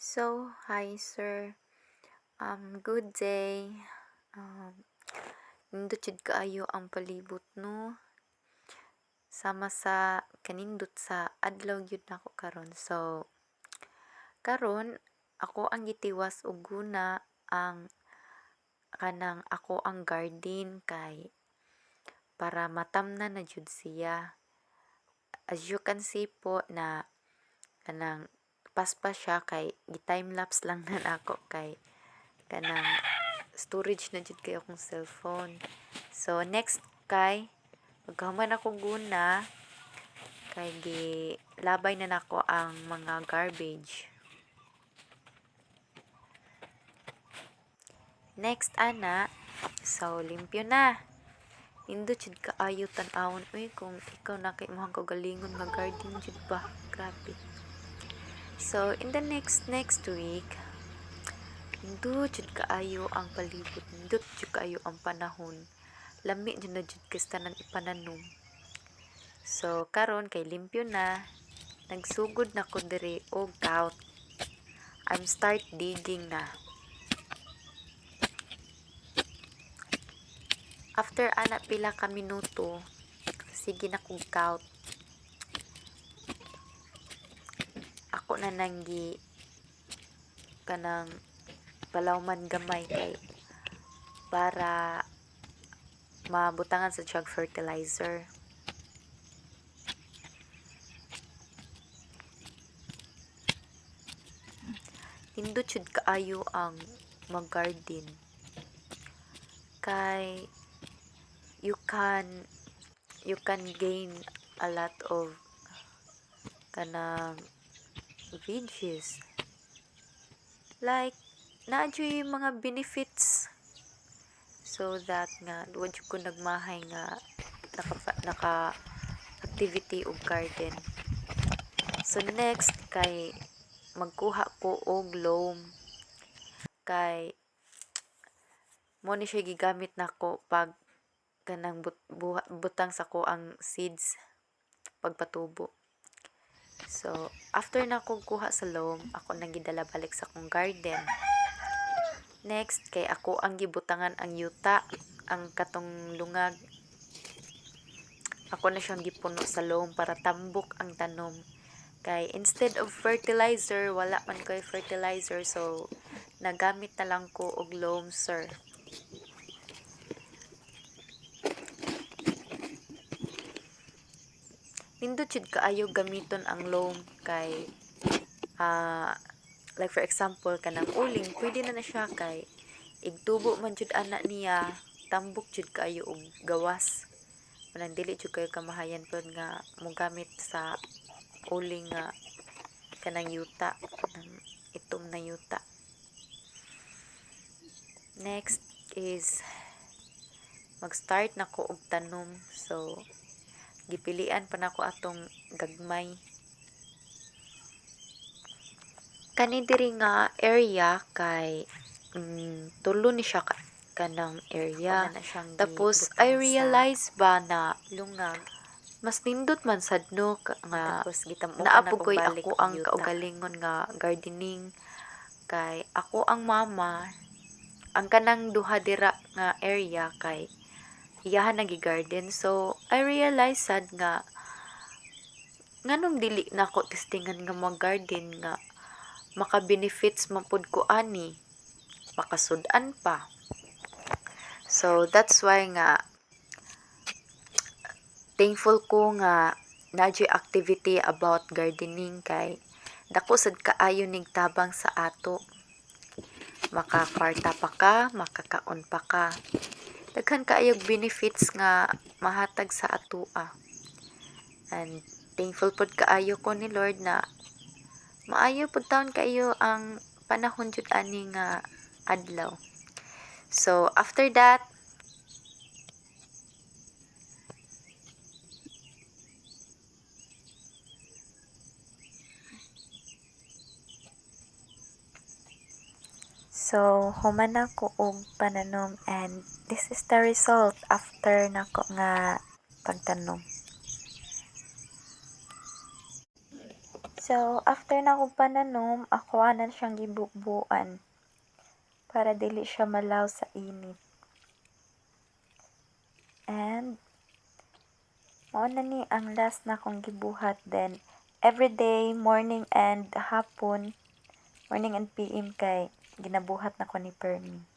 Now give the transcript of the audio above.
Hi sir. Good day. Um, Nindot jud kaayo ang palibot no. Sama sa kanindot sa adlaw gyud nako karon. Karon ako ang gitiwas og guna ang kanang ako ang garden kay para matamnan na jud siya. As you can see po na kanang paspas siya kay gi-time lapse lang na ako kay kanang storage na jud kay akong cellphone. So next kay pagkahuman ako guna kay gilabay na nako ang mga garbage. Next ana, so limpyo na. Indot jud kaayo tan-awon uy kung ikaw na kay imong kagalingon nga garden jud ba. Grabe. So in the next week, indot jud kaayo ang palibot, indot jud kaayo ang panahon. Lami jud na jud kay tanan ipananom. So karon kay limpyo na, nagsugod na ko diri og count. I'm start digging na. After ana pila ka minuto, sige na kog count. Ako na nanggi kanang palawman gamay kay para mabutangan sa jug fertilizer. Nindot jud kaayo ang mag-garden kay you can gain a lot of kanang veggies like naadyo yung mga benefits so that nga duwa jud ko nagmahay nga naka activity og garden. So next kay magkuha ko og loam kay mo ni siya gigamit nako pag kanang butang sa ko ang seeds pagpatubo. So after na ko kuha sa loam, ako nang gidala balik sa akong garden. Next kay ako ang gibutangan ang yuta, ang katong lungag. Ako na siyang gipuno sa loam para tambok ang tanom. Kay instead of fertilizer, wala man koy fertilizer, so nagamit na lang ko og loam sir. Nindot jud kaayo gamiton ang loam kay like for example kanang uling pwede na siya kay igtubo man jud ana niya, tambok jud kaayo og gawas. Manang dili jud kayo kamahayan pod nga mogamit sa uling nga kanang yuta, kanang itom na yuta. Next is mag-start na ko og tanom. So gipilian pa nako atong gagmay. Kani diri nga area kay tulo ni siya kanang area. Tapos I realize ba na lungag mas nindot man sad no nga naapugoy ako ang kaugalingon nga gardening kay ako ang mama ang kanang duha dira nga area kay iyahan nagi-garden. So I realize sad nga nganong dili na ako testingan nga mag-garden nga maka-benefits man pud ko ani, makasud-an pa. So that's why nga thankful ko nga nadyo activity about gardening kay dako sad kaayo ning tabang sa ato. Makakwarta pa ka, makakaon pa ka. Daghan kaayog benefits nga mahatag sa atoa. And thankful pud kaayo ko ni Lord na maayo pud taon kaayo ang panahon jud ani nga adlaw. So after that human ako og pananom and this is the result after nako nga pagtanom. So, after na akong pananom, ako anan siyang gibubuan para dili siya malaw sa init. And mao na ni ang last na akong gibuhat. Then everyday morning and hapon, morning and PM kay ginabuhat na ko ni Permi.